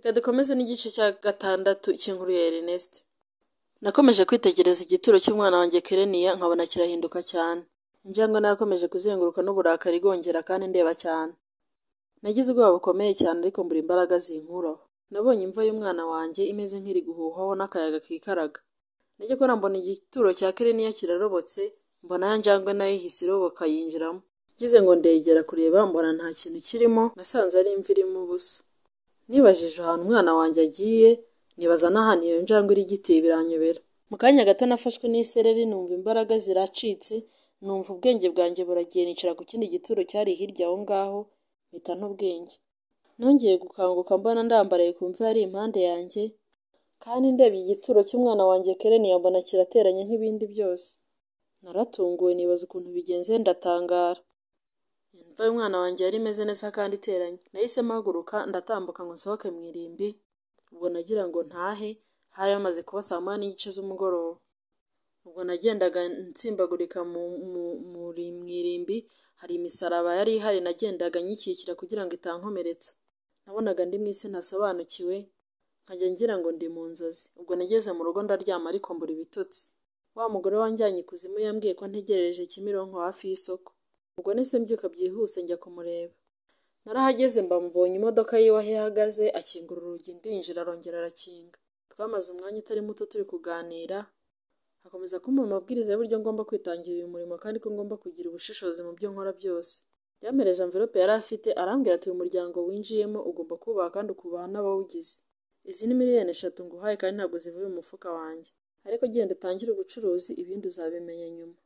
Reka dukomeze n'igice cya gatandatu cy'inkuru ya Ernest. Nakomeje kwitegereza igituro cy'umwana wanjye Kereniya nkabona kirahinduka cyane. Injangwe nakomeje kuzenguruka n'uburakari igongera kandi ndeba cyane. Nagize ubwoba bukomeye cyane ariko mbura imbaraga zinkuraho. Nabonye imva y'umwana wanjye imeze nk'iri guhuhwaho n'akayaga kikaraga. Najya kubona mbona igituro cya Kereniya kirarobotse, mbona ya njangwe nayo ihise iroboka yinjiramo. Ngize ngo ndegera kureba mbona nta kintu kirimo, nasanze ari imva irimo ubusa. Nibajije ahantu umwana wanjye agiye, nibaza n'ahantu iyo njangwe iri igitiye biranyobera. Mu kanya gato nafashwe n'isereri, numva imbaraga ziracitse, numva ubwenge bwanjye buragiye, nicara ku kindi gituro cyari hirya aho ngaho, mpita n'ubwenge. Nongeye gukanguka mbona ndambaraye ku mva yari impande yanjye, kandi ndeba igituro cy'umwana wanjye Kereniya mbona kirateranye nk'ibindi byose. Naratunguwe nibaza ukuntu bigenze, ndatangara. Imva y'umwana wanjye yari imeze neza kandi iteranye. Nahise mpaguruka ndatambuka ngo nsohoke mu irimbi, ubwo nagira ngo ntahe, hari hamaze kuba saa moya n'igice z'umugoroba. Ubwo nagendaga nsimbagurika mu irimbi, hari imisaraba yari ihari, nagendaga nyikikira kugira ngo itankomeretsa. Nabonaga ndi mu isi ntasobanukiwe, nkajya ngira ngo ndi mu nzozi. Ubwo nageze mu rugo ndaryama ariko mbura ibitotsi. Wa mugore wanjyanye ikuzimu yambwiye ko ntegereje Kimironko hafi y'isoko. Ubwo nahise mbyuka byihuse njya kumureba. Narahageze mbamubonye imodoka yiwe aho ihagaze, akingura urugi ndinjira arongera arakinga. Twamaze umwanya utari muto turi kuganira, akomeza kumpa amabwiriza y'uburyo ngomba kwitangira uyu murimo kandi ko ngomba kugira ubushishozi mu byo nkora byose. Yamereje envelope yari afite, arambwira ati uyu muryango winjiyemo ugomba kubaha kandi ukubaha n'abawugize. Izi ni miliyoni 3 nguhaye kandi ntabwo zivuye mu mufuka wanjye. Ariko genda utangire ubucuruzi, ibindi uzabimenya nyuma.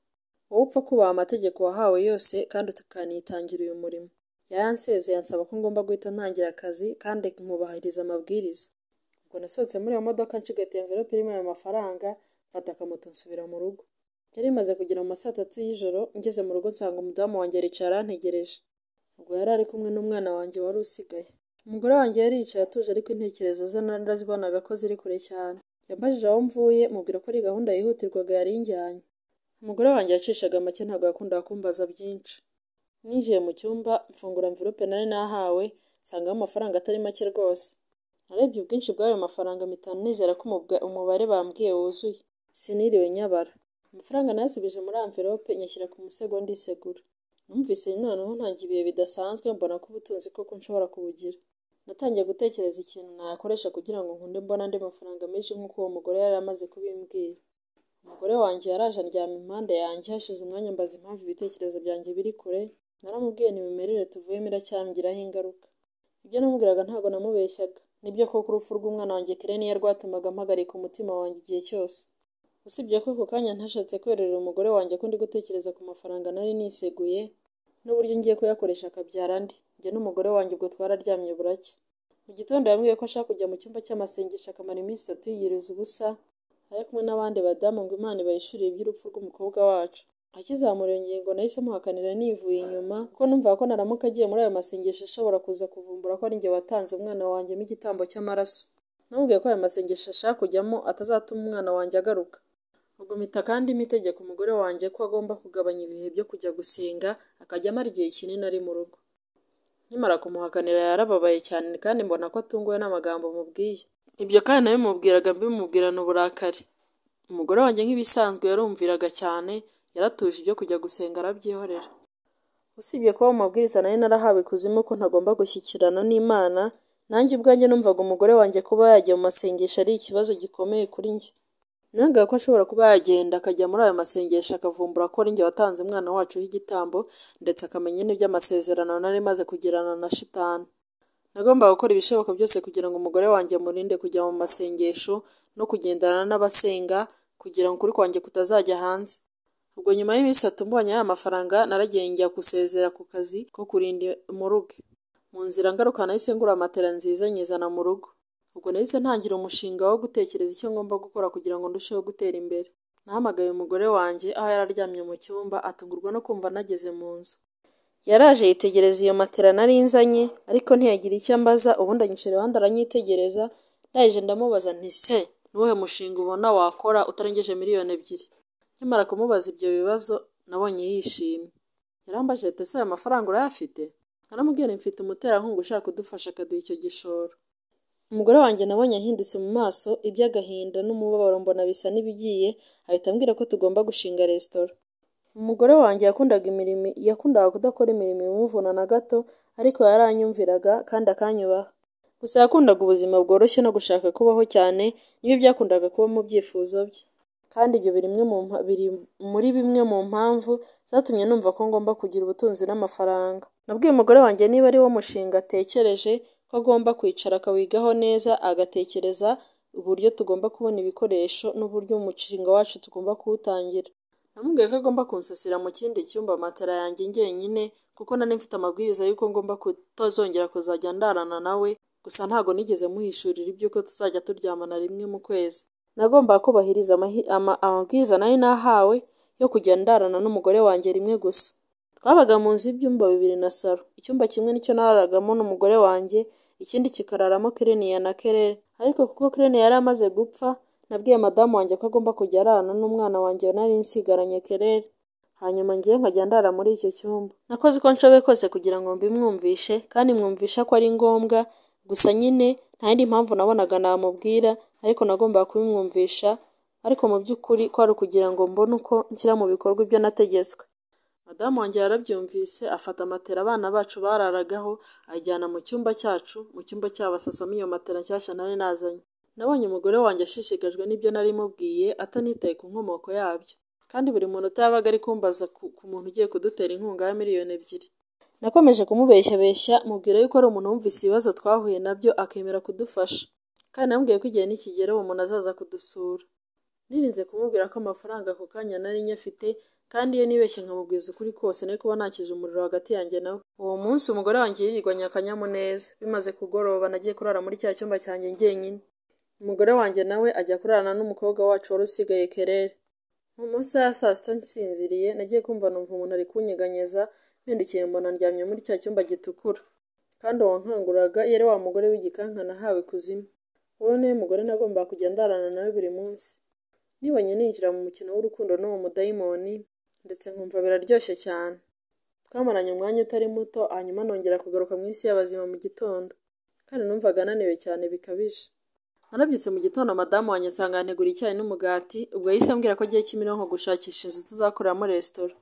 Wowe upfa kubaha amategeko wahawe yose kandi tukanitangira uyu murimo. Yansezeye ansaba ko ngomba guhita ntangira akazi kandi nkubahiriza amabwiriza. Ubwo nasohotse muri iyo modoka nshigatiye envelope irimo ayo mafaranga, mfata akamoto nsubira mu rugo. Yari imaze kugera mu 3 y'ijoro, ngeze mu rugo nsanga umudamu wanjye aricara arantegereje. Ubwo yari ari kumwe n'umwana wanjye wari usigaye. Umugore wanjye yari yicaye atuje ariko intekerezo ze narazibonaga ko ziri kure cyane. Yambajije aho mvuye, mubwira ko ari gahunda yihutirwaga yari injyanye. Umugore wanjye yacishaga make, ntabwo yakundaga kumbaza byinshi. Ninjiye mu cyumba mfungura envelope nari nahawe, nsanga amafaranga atari make rwose. Narebye ubwinshi bw'ayo mafaranga mpita nizera ko umubare bambwiye wuzuye. Siniriwe nyabara. Amafaranga nayasubije muri envelope nyashyira ku musego ndisegura. Numvise noneho ntangiye ibihe bidasanzwe, mbona ko ubutunzi koko nshobora kubugira. Natangiye gutekereza ikintu nayakoresha kugira ngo nkunde mbona andi mafaranga menshi nk'uko uwo mugore yari amaze kubimbwira. Umugore wanjye yaraje andyama impande yanjye, hashize umwanya mbaza impamvu ibitekerezo byanjye biri kure. Naramubwiye nimimerere tuvuyemo iracyangiraho ingaruka. Ibyo namubwiraga ntabwo namubeshyaga. Nibyo koko urupfu rw'umwana wanjye Kereniya rwatumaga mpagarika umutima wanjye igihe cyose. Usibye ko ako kanya ntashatse kwerera umugore wanjye ko ndi gutekereza ku mafaranga nari niseguye n'uburyo ngiye kuyakoresha akabyara andi. Njye n'umugore wanjye ubwo twararyamye burake. Mu gitondo yambwiye ko ashaka kujya mu cyumba cy'amasengesho akamara iminsi 3 yiyiriza ubusa, ari kumwe n'abandi badamu ngo Imana ibayishurire iby'urupfu rw'umukobwa wacu. Akizamura iyo ngingo nahise muhakanira nivuye inyuma, kuko numvaga ko naramuka agiye muri ayo masengesho ashobora kuza kuvumbura ko ari njye watanze umwana wanjye mu gitambo cy'amaraso. Namubwiye ko ayo masengesho ashaka kujyamo atazatuma umwana wanjye agaruka. Ubwo mpita kandi imitegeko umugore wanjye ko agomba kugabanya ibihe byo kujya gusenga, akajya amara igihe kinini ari mu rugo. Nkimara kumuhakanira yarababaye cyane kandi mbona ko atunguwe n'amagambo mubwiye. Ibyo kandi nabimubwiraga mbimubwirana uburakari. Umugore wanjye nk'ibisanzwe yarumviraga cyane, yaratuje ibyo kujya gusenga arabyihorera. Usibye kuba mu mabwiriza nari narahawe ikuzimu ko ntagomba gushyikirana n'Imana, nanjye ubwanjye numvaga umugore wanjye kuba yajya mu masengesho ari ikibazo gikomeye kuri njye. Nangaga ko ashobora kuba yagenda akajya muri ayo masengesho akavumbura ko ari njye watanze umwana wacu w'igitambo, ndetse akamenya n'iby'amasezerano nari maze kugirana na shitani. Nagombaga gukora ibishoboka byose kugira ngo umugore wanjye murinde kujya mu masengesho no kugendana n'abasenga, kugira ngo ukuri kwanjye kutazajya hanze. Ubwo nyuma y'iminsi 3 mbonye aya mafaranga, naragiye njya gusezera ku kazi ko kurinda muruge. Mu nzira ngaruka nahise ngura matera nziza nyizana mu rugo. Ubwo nahise ntangira umushinga wo gutekereza icyo ngomba gukora kugira ngo ndusheho gutera imbere. Nahamagaye umugore wanjye aho yararyamye mu cyumba, atungurwa no kumva nageze mu nzu. Yaraje yitegereza iyo matera nari nzanye, ariko ntiyagira icyo ambaza, ubundi anyicira iruhande aranyitegereza. Ndahije ndamubaza nti se nuwuhe mushinga ubona wakora utarengeje miliyoni 2? Nkimara kumubaza ibyo bibazo nabonye yishimye. Yarambajije ati ese aya mafaranga urayafite? Naramubwiye mfite umuterankunga ushaka kudufasha akaduha icyo gishoro. Umugore wanjye nabonye ahindutse mu maso, iby'agahinda n'umubabaro mbona bisa n'ibigiye, ahita ambwira ko tugomba gushinga resitora. Umugore wanjye yakundaga kudakora imirimo imuvuna na gato, ariko yaranyumviraga kandi akanyubaha. Gusa yakundaga ubuzima bworoshye no gushaka kubaho cyane, nibyo byakundaga kuba mu byifuzo bye. Kandi ibyo biri muri bimwe mu mpamvu zatumye numva ko ngomba kugira ubutunzi n'amafaranga. Nabwiye umugore wanjye niba ari wo mushinga atekereje, ko agomba kwicara akawigaho neza, agatekereza uburyo tugomba kubona ibikoresho n'uburyo umushinga wacu tugomba kuwutangira. Namubwiye ko agomba kunsasira mu kindi cyumba matera yanjye njyenyine, kuko nari mfite amabwiriza y'uko ngomba kutazongera kuzajya ndarana nawe, gusa ntago nigeze muhishurira iby'uko tuzajya turyamana rimwe mu kwezi. Nagombaga kubahiriza amabwiriza nari nahawe yo kujya ndarana n'umugore wanjye rimwe gusa. Twabaga mu nzu y'ibyumba 2 na salo. Icyumba kimwe nicyo nararagamo n'umugore wanjye, ikindi kikararamo Kelenia na Kelere. Ariko kuko Kelenia yari amaze gupfa, nabwiye madamu wanjye ko agomba kujya arana n'umwana wanjye nari nsigaranye Kelere. Hanyuma ngiye nkajya ndara muri icyo cyumba. Nakoze uko nshoboye kose kugira ngo mbimwumvishe, kandi mwumvisha ko ari ngombwa, gusa nyine nta yindi mpamvu nabonaga namubwira, ariko nagombaga kubimwumvisha, ariko mu by'ukuri ko ari ukugira ngo mbone uko nshyira mu bikorwa ibyo nategetswe. Madamu wanjye yarabyumvise, afata matera abana bacu bararagaho, ayijyana mu cyumba cyacu, mu cyumba cyabo asasamo iyo matera nshyashya nari nazanye. Nabonye umugore wanjye ashishikajwe n'ibyo nari mubwiye, atanitaye ku nkomoko yabyo. Kandi buri muntu yabaga ari kumbaza ku muntu ugiye kudutera inkunga ya miliyoni 2. Nakomeje kumubeshyabeshya, mubwira yuko ari umuntu wumvise ibibazo twahuye nabyo akemera kudufasha. Kandi namubwiye ko igihe nikigera uwo muntu azaza kudusura. Nirinze kumubwira ko amafaranga ako kanya nari nyafite, kandi iyo nibeshye nkamubwiza ukuri kose nari kuba nakije umuriro hagati yanjye nawe. Uwo munsi umugore wanjye yirirwanya akanyamuneza. Bimaze kugoroba nagiye kurara muri cya cyumba cyanjye njyenyine. Umugore wanjye nawe ajya kurarana n'umukobwa wacu wari usigaye Kelere. Mu masaha ya saa sita nsinziriye, nagiye kumva numva umuntu ari kunyeganyeza, mpindukiye mbona ndyamye muri cya cyumba gitukura. Kandi uwo nkanguraga yari wa mugore w'igikanka nahawe kuzimu. Uwo niwe mugore nagombaga kujya ndarana nawe buri munsi. Nibonye ninjira mu mukino w'urukundo n'uwo mudayimoni, ndetse nkumva biraryoshye cyane. Twamaranye umwanya utari muto, hanyuma nongera kugaruka mu isi y'abazima mu gitondo. Kandi numvaga ananiwe cyane bikabije. Narabyutse mu gitondo madamu wanjye nsanga yantegura icyayi n'umugati, ubwo yahise ambwira ko agiye Kimironko gushakisha inzu tuzakoreramo resitora.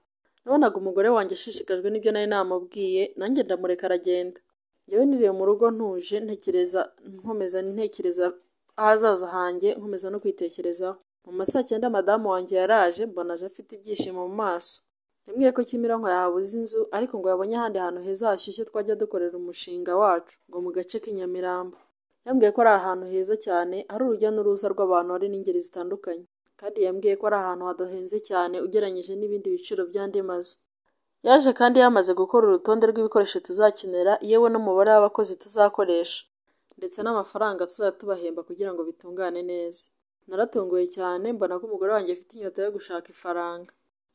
Nabonaga umugore wanjye ashishikajwe n'ibyo nari namubwiye, nanjye ndamureka aragenda. Njyewe niriwe mu rugo ntuje, nkomeza ntekereza ahazaza hanjye, nkomeza no kwitekerezaho. Mu ma saa 9 madamu wanjye yaraje, mbona aje afite ibyishimo mu maso. Yambwiye ko Kimironko yahabuze inzu, ariko ngo yabonye ahandi hantu heza hashyushye twajya dukorera umushinga wacu, ngo mu gace k'Inyamirambo. Yambwiye ko ari ahantu heza cyane, ari urujya n'uruza rw'abantu ari n'ingeri zitandukanye. Kandi yambwiye ko ari ahantu hadahenze cyane ugereranyije n'ibindi biciro by'andi mazu. Yaje kandi yamaze gukora urutonde rw'ibikoresho tuzakenera, yewe n'umubare w'abakozi tuzakoresha, ndetse n'amafaranga tuzajya tubahemba kugira ngo bitungane neza. Naratunguye cyane, mbona ko umugore wanjye afite inyota yo gushaka ifaranga.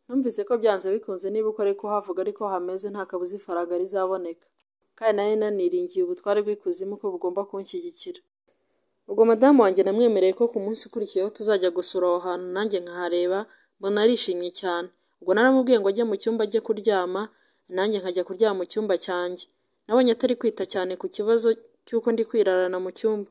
Numvise ko byanze bikunze niba uko ariko havuga ariko hameze nta kabuza ifaranga rizaboneka. Kandi nari naniringiye ubutware bw'ikuzimu ko bugomba kunshyigikira. Ubwo madamu wanjye namwemereye ko ku munsi ukurikiyeho tuzajya gusura aho hantu nanjye nkahareba, mbona arishimye cyane. Ubwo naramubwiye ngo ajye mu cyumba ajye kuryama, nanjye nkajya kuryama mu cyumba cyanjye. Nabonye atari kwita cyane ku kibazo cy'uko ndi kwirarana mu cyumba.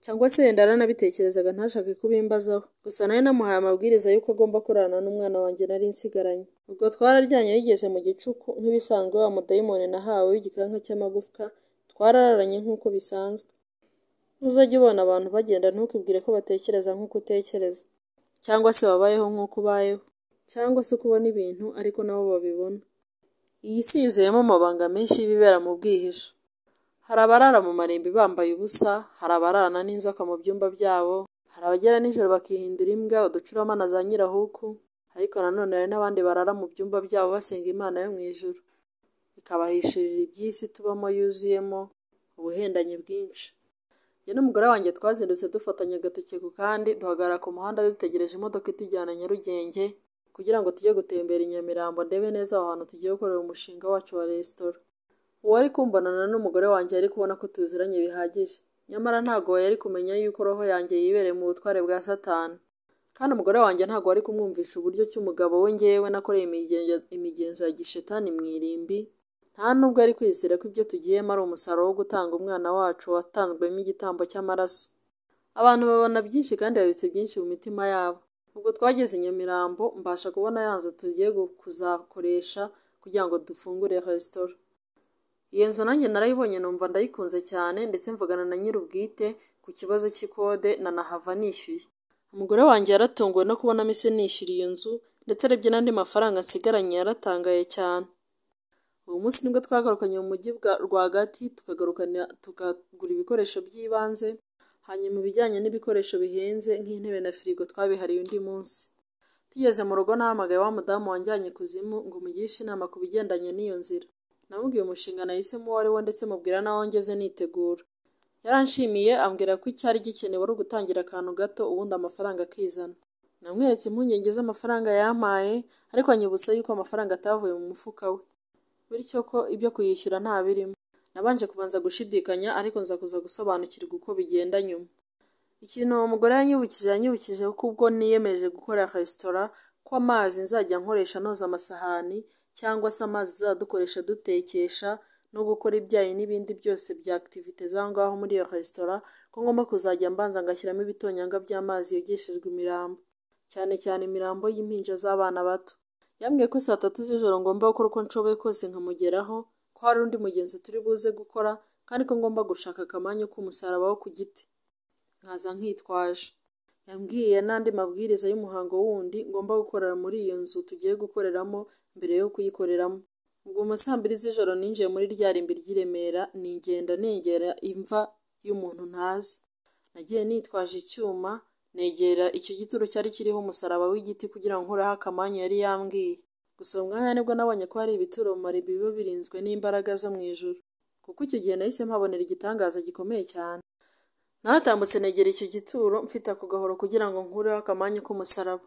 Cyangwa se yenda aranabitekerezaga ntashake kubimbazaho. Gusa nari namuhaye amabwiriza y'uko agomba kurarana n'umwana wanjye nari nsigaranye. Ubwo twararyanye bigeze mu gicuku, nk'ibisanzwe wa mudayimoni nahawe w'igikanka cy'amagufwa, twarararanye nk'uko bisanzwe. Uzajya ubona abantu bagenda ntukibwire ko batekereza nk'uko utekereza, cyangwa se babayeho nk'uko ubayeho, cyangwa se uko ubona ibintu ariko nabo babibona. Iyi si yuzuyemo amabanga menshi y'ibibera mu bwihisho. Hari abarara mu marimbi bambaye ubusa, hari abarana n'inzoka mu byumba byabo, hari abagera nijoro bakihindura imbwa, uducurama na za nyirahuku, ariko nanone hari n'abandi barara mu byumba byabo basenga Imana yo mu ijuru, ikabahishurira iby'isi tubamo yuzuyemo ubuhendanyi bwinshi. Njye n'umugore wanjye twazindutse dufatanya agatoki ku kandi, duhagarara ku muhanda dutegereje imodoka itujyana Nyarugenge, kugira ngo tujye gutembera i Nyamirambo ndebe neza aho hantu tugiye gukorera umushinga wacu wa resitora. Uwo ari kumbonana n'umugore wanjye yari kubona ko tuziranye bihagije, nyamara ntago yari kumenya yuko roho yanjye yibereye mu butware bwa Satani. Kandi umugore wanjye ntago wari kumwumvisha uburyo cy'umugabo we njyewe nakoreye imigenzo ya gishetani mu irimbi, nta nubwo ari kwizera ko ibyo tugiyemo ari umusaruro wo gutanga umwana wacu watanzwemo igitambo cy'amaraso. Abantu babona byinshi kandi babitse byinshi mu mitima yabo. Ubwo twageze i Nyamirambo mbasha kubona ya nzu tugiye kuzakoresha kugira ngo dufungure resitora. Iyo nzu nanjye narayibonye numva ndayikunze cyane, ndetse mvugana na nyir'ubwite ku kibazo cy'ikode nanahava nishyuye. Umugore wanjye yaratunguwe no kubona mise nishyura iyo nzu, ndetse arebye n'andi mafaranga nsigaranye yaratangaye cyane. Uwo munsi nibwo twagarukanye mu mujyi rwagati tukagura ibikoresho by'ibanze, hanyuma ibijyanye n'ibikoresho bihenze nk'intebe na firigo twabihariye undi munsi. Tugeze mu rugo nahamagaye wa mudamu wanjyanye kuzimu ngo mugishe inama ku bigendanye n'iyo nzira. Namubwiye umushinga nahisemo uwo ari wo, ndetse mubwira n'aho ngeze nitegura. Yaranshimiye ambwira ko icyari gikenewe ari ugutangira akantu gato ubundi amafaranga akizana. Namweretse impungenge z'amafaranga yampaye, ariko anyibutsa yuko amafaranga atavuye mu mufuka we, bityo ko ibyo kuyishyura nta birimo. Nabanje kubanza gushidikanya, ariko nza kuza gusobanukirwa uko bigenda nyuma. Ikintu uwo mugore yanyibukije ko ubwo niyemeje gukora resitora, ko amazi nzajya nkoresha noza amasahani, cyangwa se amazi tuzadukoresha dutekesha no gukora ibyayi n'ibindi byose bya activite z'aho ngaho muri iyo resitora, ko ngomba kuzajya mbanza ngashyiramo ibitonyanga by'amazi yogeshejwe imirambo, cyane cyane imirambo y'impinja z'abana bato. Yambwiye ko saa 3 z'ijoro ngomba gukora uko nshoboye kose nkamugeraho, ko hari undi mugenzi turi buze gukora, kandi ko ngomba gushaka akamanyu k'umusaraba wo ku giti nkaza nkitwaje. Yambwiye n'andi mabwiriza y'umuhango wundi ngomba gukorera muri iyo nzu tugiye gukoreramo mbere yo kuyikoreramo. Ubwo mu saa 2 z'ijoro ninjiye muri rya rimbi ry'i Remera, negera imva y'umuntu ntazi. Nagiye nitwaje icyuma, negera icyo gituro cyari kiriho umusaraba w'igiti kugira ngo nkureho akamanyu yari yambwiye. Gusa uwo mwanya nibwo nabonye ko hari ibituro mu marimbi biba birinzwe n'imbaraga zo mu ijuru, kuko icyo gihe nahise mpabonera igitangaza gikomeye cyane. Naratambutse negera icyo gituro mfite ako gahoro kugira ngo nkureho akamanyu k'umusaraba.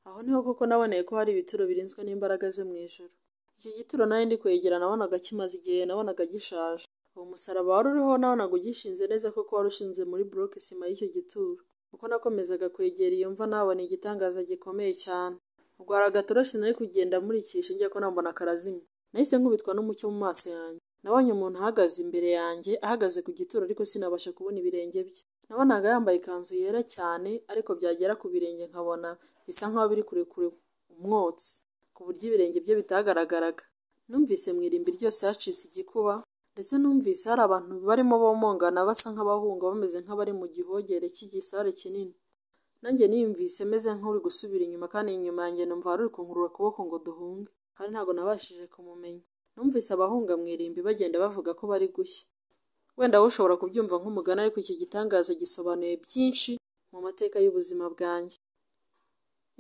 Aho niho koko naboneye ko hari ibituro birinzwe n'imbaraga zo mu ijuru. Icyo gituro nari ndi kwegera nabonaga kimaze igihe, nabonaga gishaje. Uwo musaraba wari uriho nabonaga ugishinze neza, koko wari ushinze muri bloke sima y'icyo gituro. Uko nakomezaga kwegera iyo mva nabona igitangaza gikomeye cyane. Ubwo hari agatoroshi nari kugenda murikisha njya ko nambona karazimye. Nahise nkubitwa n'umucyo mu maso yanjye. Nabonye umuntu ahagaze imbere yanjye, ahagaze ku gituro, ariko sinabasha kubona ibirenge bye. Nabonaga yambaye ikanzu yera cyane, ariko byagera ku birenge nkabona bisa nk'aho biri kure umwotsi, ku buryo ibirenge bye bitagaragaraga. Numvise mu irimbi ryose hacitse igikuba, ndetse numvise hari abantu barimo bomongana basa nk'abahunga, bameze nk'abari mu gihogere cy'igisare kinini. Nanjye niyumvise meze nk'uri gusubira inyuma, kandi inyuma yanjye numva hari uri kunkurura ukuboko ngo duhunge, kandi ntabwo nabashije kumumenya. Numvise abahunga mu irimbi bagenda bavuga ko bari gushya. Wenda wowe ushobora kubyumva nk'umugani, ariko icyo gitangaza gisobanuye byinshi mu mateka y'ubuzima bwanjye.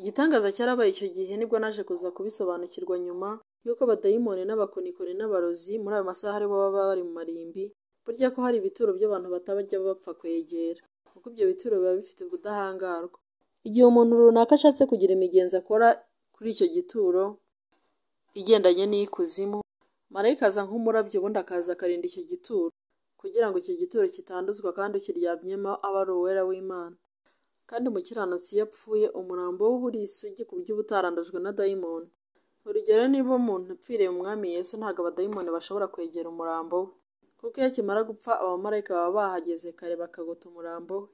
Igitangaza cyarabaye icyo gihe, nibwo naje kuza kubisobanukirwa nyuma yuko abadayimoni n'abakonikoni n'abarozi muri ayo masaha aribo baba bari mu marimbi, burya ko hari ibituro by'abantu batabajya bapfa kwegera, kuko ibyo bituro biba bifite ubudahangarwa. Igihe umuntu runaka ashatse kugira imigenzo akora kuri icyo gituro igendanye n'ikuzimu, marayika aza nk'umurabyo, ubundi akaza akarinda icyo gituro, kugira ngo icyo gituro kitanduzwa kandi ukiryamyemo aba ari uwera w'Imana. Kandi umukiranutsi iyo apfuye, umurambo we uba uri isugi ku buryo uba utarandujwe na dayimoni. Urugero, niba umuntu upfiriye umwami Yesu, ntabwo abadayimoni bashobora kwegera umurambo we, kuko iyo akimara gupfa abamarayika baba bahageze kare bakagota umurambo we.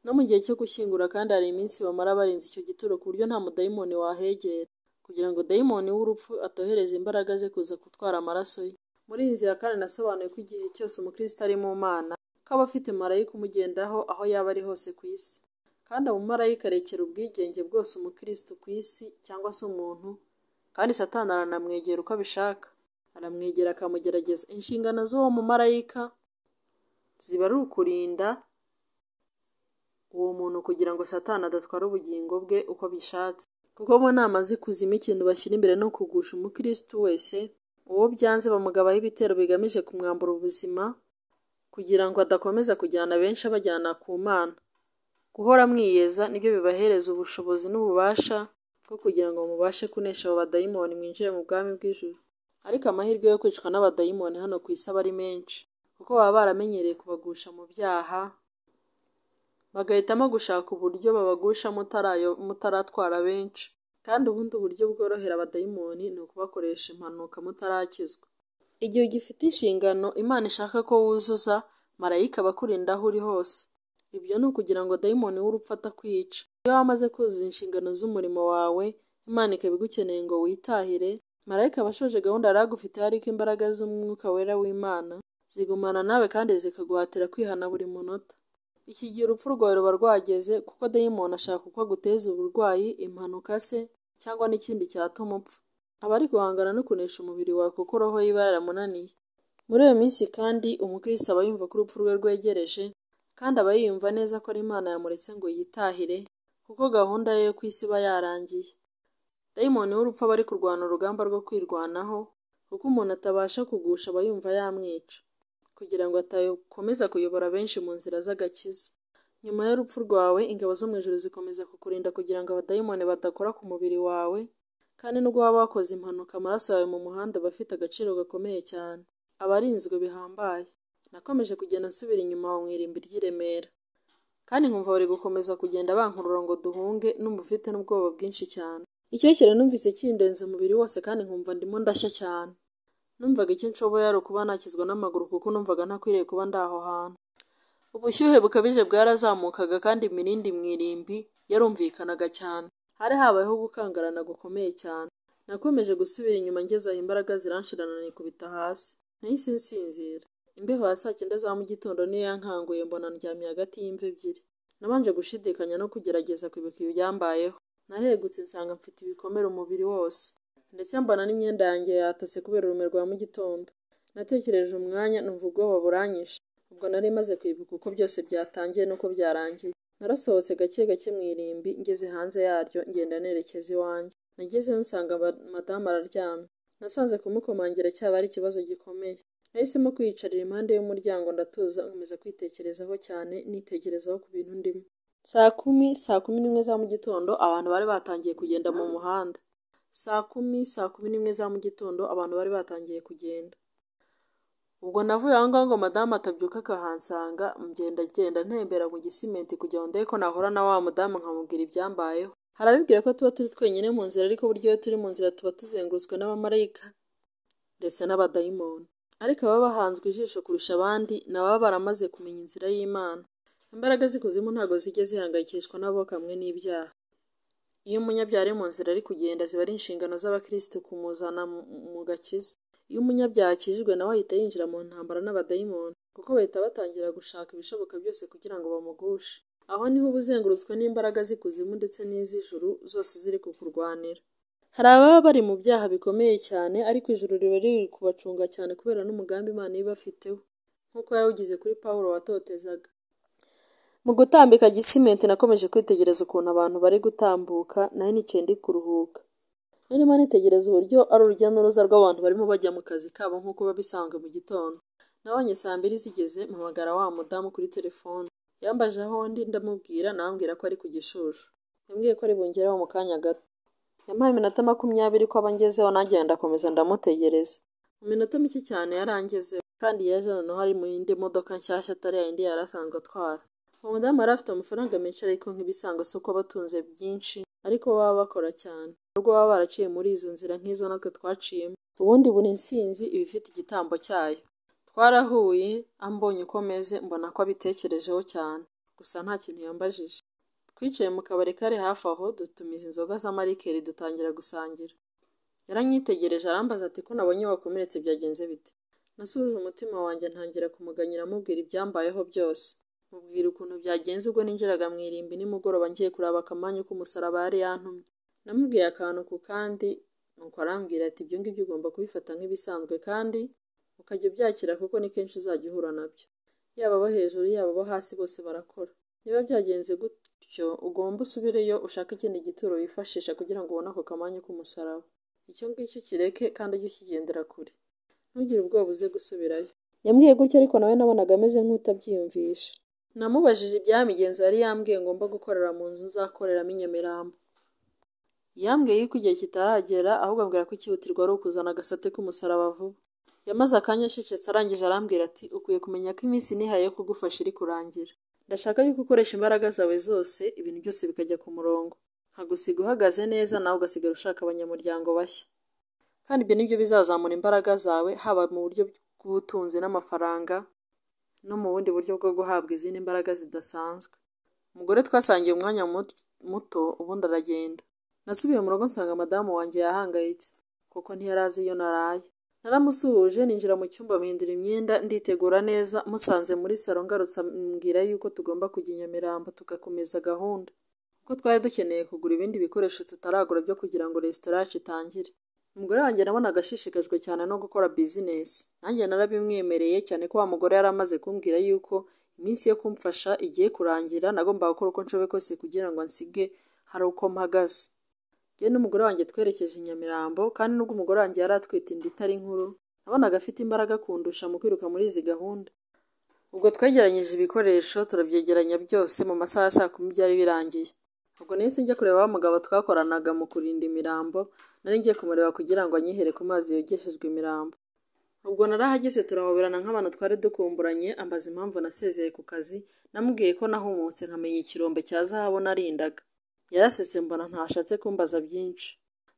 No mu gihe cyo gushyingura kandi hari iminsi bamara barinze icyo gituro ku buryo nta mudayimoni wahegera, kugira ngo dayimoni w'urupfu atohereza imbaraga ze kuza gutwara amaraso ye. Muri iyi nzira kandi nasobanuye ko igihe cyose umukristo ari mu Mana, ko aba afite marayika umugendaho aho yaba ari hose ku isi. Kandi umumarayika arekera ubwigenge bwose umukristo ku isi cyangwa se umuntu, kandi Satani aranamwegera uko abishaka. Aramwegera akamugerageza. Inshingano z'uwo mumarayika ziba ari ukurinda uwo muntu kugira ngo Satani adatwara ubugingo bwe uko bishatse. Kuko mu nama z'ikuzimu ikintu bashyira imbere no kugusha umukristo wese, uwo byanze bamugabaho ibitero bigamije kumwambura ubuzima, kugira ngo adakomeza kujyana benshi abajyana ku Mana. Guhora mwiyeza nibyo bibahereza ubushobozi n'ububasha bwo kugira ngo mubashe kunesha abo badayimoni mwinjire mu bwami bw'ijuru. Ariko amahirwe yo kwicwa n'abadayimoni hano ku isi aba ari menshi, kuko baba baramenyereye kubagusha mu byaha, bagahitamo gushaka uburyo babagusha mutaratwara benshi. Kandi ubundi uburyo bworohera abadayimoni ni ukubakoresha impanuka mutarakizwa. Igihe ugifite inshingano Imana ishaka ko wuzuza, marayika aba akurinda aho uri hose. Ibyo ni ukugira ngo dayimoni w'urupfu atakwica. Iyo wamaze kuzuza inshingano z'umurimo wawe, Imana ikaba igukeneye ngo witahire, marayika aba ashoje gahunda yari agufitiye, ariko imbaraga z'umwuka wera w'Imana zigumana nawe kandi zikaguhatira kwihana buri munota. Iki gihe urupfu rwawe ruba rwageze, kuko dayimoni ashaka ko aguteza uburwayi, impanuka se cyangwa n'ikindi cyatuma upfa. Aba ari guhangana no kunesha umubiri wawe kuko roho yiba yaramunaniye. Muri iyo minsi kandi umukristo aba yumva ko urupfu rwe rwegereje, kandi aba yiyumva neza ko ari Imana yamuretse ngo yitahire, kuko gahunda ye yo ku isi iba yarangiye. Dayimoni w'urupfu aba ari kurwana urugamba rwo kwirwanaho, kuko umuntu atabasha kugusha aba yumva yamwica, kugira ngo atakomeza kuyobora benshi mu nzira z'agakiza. Nyuma y'urupfu rwawe, ingabo zo mu ijuru zikomeza kukurinda kugira ngo abadayimoni badakora ku mubiri wawe, kandi nubwo waba wakoze impanuka, amaraso yawe mu muhanda aba afite agaciro gakomeye cyane, aba arinzwe bihambaye. Nakomeje kugenda nsubira inyuma mu irimbi ry'i Remera, kandi nkumva bari gukomeza kugenda bankurura ngo duhunge, numva ufite n'ubwoba bwinshi cyane. Icyokere numvise kindenze umubiri wose, kandi nkumva ndimo ndashya cyane. Numvaga icyo nshoboye ari ukuba nakizwa n'amaguru, kuko numvaga ntakwiriye kuba ndaho hantu. Ubushyuhe bukabije bwarazamukaga, kandi imirindi mu irimbi yarumvikanaga cyane. Hari habayeho gukangarana gukomeye cyane. Nakomeje gusubira inyuma, ngeze aho imbaraga ziranshirana nikubita hasi. Nahise nsinzira. Imbeho ya saa 9 za mu gitondo niyo yankanguye, mbona ndyamye hagati y'imva ebyiri. Nabanje gushidikanya no kugerageza kwibuka ibyambayeho. Naregutse nsanga mfite ibikomere umubiri wose, ndetse mbona n'imyenda yanjye yatose kubera urume rwa mu gitondo. Natekereje umwanya, numva ubwoba buranyishe. Ubwo nari maze kwibuka uko byose byatangiye n'uko byarangiye. Narasohotse gake gake mu irimbi, ngeze hanze yaryo ngenda nerekeza iwanjye. Nagezeyo nsanga madamu araryamye. Nasanze kumukomangira cyaba ari ikibazo gikomeye. Nahisemo kwiyicarira impande y'umuryango, ndatuza, nkomeza kwitekerezaho cyane, nitekerezaho ku bintu ndimo. Saa 10 za mu gitondo abantu bari batangiye kugenda mu muhanda. Saa 11 za mu gitondo abantu bari batangiye kugenda. Ubwo navuye aho ngaho ngo madamu atabyuka akahansanga, ngenda ntembera mu gisimenti kugira ngo ndebe ko nahura na wa mudamu nkamubwira ibyambayeho. Harabibwira ko tuba turi twenyine mu nzira, ariko buryo iyo turi mu nzira tuba tuzengurutswe n'abamarayika ndetse n'abadayimoni. Ariko ababa bahanzwe ijisho kurusha abandi ni ababa baramaze kumenya inzira y'Imana. Imbaraga z'ikuzimu ntabwo zijya zihangayikishwa nabo kamwe n'ibyaha. Iyo umunyabyaha ari mu nzira ari kugenda, ziba ari inshingano z'abakristo kumuzana mu gakiza. Iyo umunyabyaha akijijwe nawe ahita yinjira mu ntambara n'abadayimoni, kuko bahita batangira gushaka ibishoboka byose kugira ngo bamugushe. Aho niho uba uzengurutswe n'imbaraga z'ikuzimu ndetse n'iz'ijuru, zose ziri kukurwanira. Hari ababa bari mu byaha bikomeye cyane, ariko ijuru riba riri kubacunga cyane kubera n'umugambi Imana iba ifiteho, nk'uko yawugize kuri Pawulo watotezaga. Mu gutambika gisimenti nakomeje kwitegereza ukuntu abantu bari gutambuka, nari nicaye ndi kuruhuka. Narimo nitegereza uburyo ari urujya n'uruza rw'abantu barimo bajya mu kazi kabo nk'uko babisanzwe mu gitondo. Nabonye saa 2 zigeze, mpamagara wa mudamu kuri telefone. Yambaje aho ndi, ndamubwira, nambwira ko ari ku Gishushu. Yambwiye ko ari bungeraho mu kanya gato. Yampaye iminota 20 ko abangezeho, nanjye ndakomeza ndamutegereza. Mu minota mike cyane yarangezeho, kandi yaje noneho ari mu yindi modoka nshyashya atari yindi yari asanzwe atwara. Uwo mudamu yari afite amafaranga menshi, ariko nk'ibisanzwe si uko batunze byinshi, ariko baba bakora cyane. Nubwo baba baraciye muri izo nzira nk'izo natwe twaciyemo. Ubundi buri nsinzi iba ifite igitambo cyayo. Twarahuye, ambonye uko meze, mbona ko abitekerejeho cyane, gusa nta kintu yambajije. Twicaye mu kabari kari hafi aho, dutumiza inzoga z'amarikeri dutangira gusangira. Yaranyitegereje arambaza ati ko nabonye wakomeretse byagenze bite? Nasubije umutima wanjye ntangira kumuganyira, amubwira ibyambayeho byose. Mubwira ukuntu byagenze ubwo ninjiraga mu irimbi nimugoroba ngiye kuraba akamanyu k'umusaraba yari yantumye. Namubwiye akantu ku kandi, nuko arambwira ati ibyo ngibyo ugomba kubifata nk'ibisanzwe, kandi ukajya ubyakira kuko ni kenshi uzajya uhura nabyo. Yaba abo hejuru yaba abo hasi bose barakora. Niba byagenze gutyo, ugomba usubireyo ushaka ikindi gituro wifashisha kugira ngo ubone ako kamanyu k'umusaraba. Icyo ngicyo kireke, kandi ujye ukigendera kure. Ntugire ubwoba uze gusubirayo. Yambwiye gutyo, ariko nawe nabonaga ameze nk'utabyiyumvisha. Namubajije ibyamigenzo yari yambwiye ngomba gukorera mu nzu nzakoreramo i Nyamirambo. Yambwiye yuko igihe kitaragera, ahubwo ambwira ko ikihutirwa ari ukuzana agasate k'umusaraba vuba. Yamaze akanya acecetse, arangije arambwira ati ukwiye kumenya ko iminsi nihaye yo kugufasha iri kurangira. Ndashaka yuko ukoresha imbaraga zawe zose, ibintu byose bikajya ku murongo. Nkagusiga uhagaze neza, nawe ugasigara ushaka abanyamuryango bashya. kandi ibyo nibyo bizazamura imbaraga zawe haba mu buryo bw'ubutunzi n'amafaranga no mu bundi buryo bwo guhabwa izindi mbaraga zidasanzwe. Umugore twasangiye umwanya muto ubundi aragenda. Nasubiye mu rugo nsanga madamu wanjye yahangayitse kuko ntiyari azi iyo naraye. Naramusuhuje ninjira mu cyumba mpindura imyenda nditegura neza, musanze muri salo ngarutse ambwira yuko tugomba kujya i Nyamirambo tugakomeza gahunda kuko twari dukeneye kugura ibindi bikoresho tutaragura byo kugira ngo resitora yacu itangire. Umugore wanjye nabonaga ashishikajwe cyane no gukora bizinesi, nanjye narabimwemereye cyane ko wa mugore yari amaze kumbwira yuko iminsi yo kumfasha igiye kurangira, nagombaga gukora uko nshoboye kose kugira ngo nsige hari uko mpagaze. Njye n'umugore wanjye twerekeje i Nyamirambo, kandi nubwo umugore wanjye yari atwite inda itari nkuru, nabonaga afite imbaraga kundusha mu kwiruka muri izi gahunda. Ubwo twegeranyije ibikoresho turabyegeranya byose, mu masaha ya saa 10 byari birangiye. Ubwo nahise njya kureba wa mugabo twakoranaga mu kurinda imirambo, nari ngiye kumureba kugira ngo anyihere ku mazi yogeshejwe imirambo. Ubwo narahageze turahoberana nk'abantu twari dukumburanye, ambaza impamvu nasezeye ku kazi, namubwiye ko nahumutse nkamenya ikirombe cya zahabu narindaga. Yarasetse mbona ntashatse kumbaza byinshi.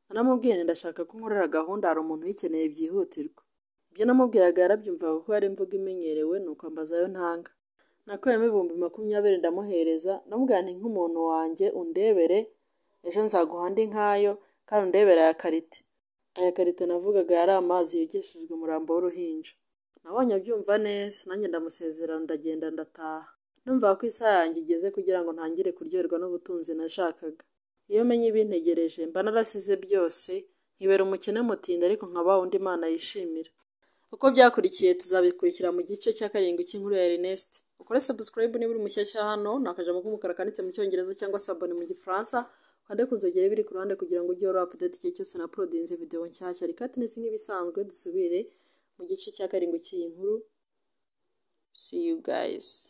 Naramubwiye nti ndashaka ko nkorera gahunda, hari umuntu uyikeneye byihutirwa. Ibyo namubwiraga yarabyumvaga ko yari imvugo imenyerewe, nuko ambaza ayo ntanga. Nakuyemo 20,000 ndamuhereza, namubwira nti nk'umuntu wanjye undebere, ejo nzaguha andi nkayo kandi undebere aya karite. Aya karite navugaga yari amazi yogeshejwe umurambo w'uruhinja. Nabonye abyumva neza, nanjye ndamusezerana ndagenda ndataha. Numva ko isaha yanjye igeze kugira ngo ntangire kuryoherwa n'ubutunzi nashakaga. Iyo menye ibintegereje mba narasize byose, nkibera umukene mutinda ariko nkaba undi Imana yishimira. Uko byakurikiye tuzabikurikira mu gice cya 7 cy'inkuru ya Ernest. Ukore subscribe niba uri mushyashya hano, nakajamo k'umukara kanditse mu cyongereza cyangwa se abone mu gifaransa, kandi kuzogera biri ku ruhande kugira ngo ujye uri update igihe cyose na uploadinze video nshyashya. Rikatinesi nk'ibisanzwe dusubire mu gice cya 7 cy'iyi nkuru. See you guys.